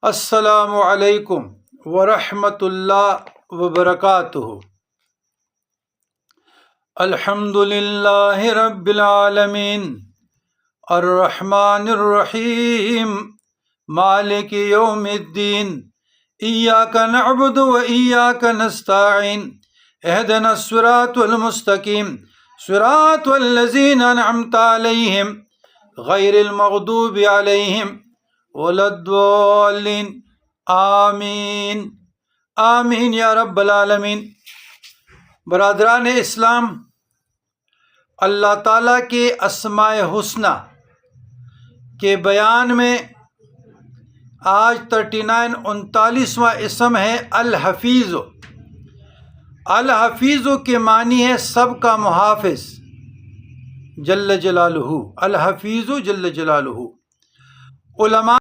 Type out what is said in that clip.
السلام علیکم ورحمۃ اللہ وبرکاتہ۔ الحمد للہ رب العالمین الرحمن الرحیم مالک یوم الدین ایاک نعبد و ایاک نستعین اہدنا الصراط المستقیم صراط الذین انعمت علیہم غیر المغضوب علیہم ولا الضالین آمین آمین یا رب العالمین۔ برادران اسلام، اللہ تعالیٰ کے اسماء حسنی کے بیان میں آج 39واں اسم ہے الحفیظ۔ الحفیظ کے معنی ہے سب کا محافظ جل جلالہ، الحفیظ جل جلالہ۔ علماء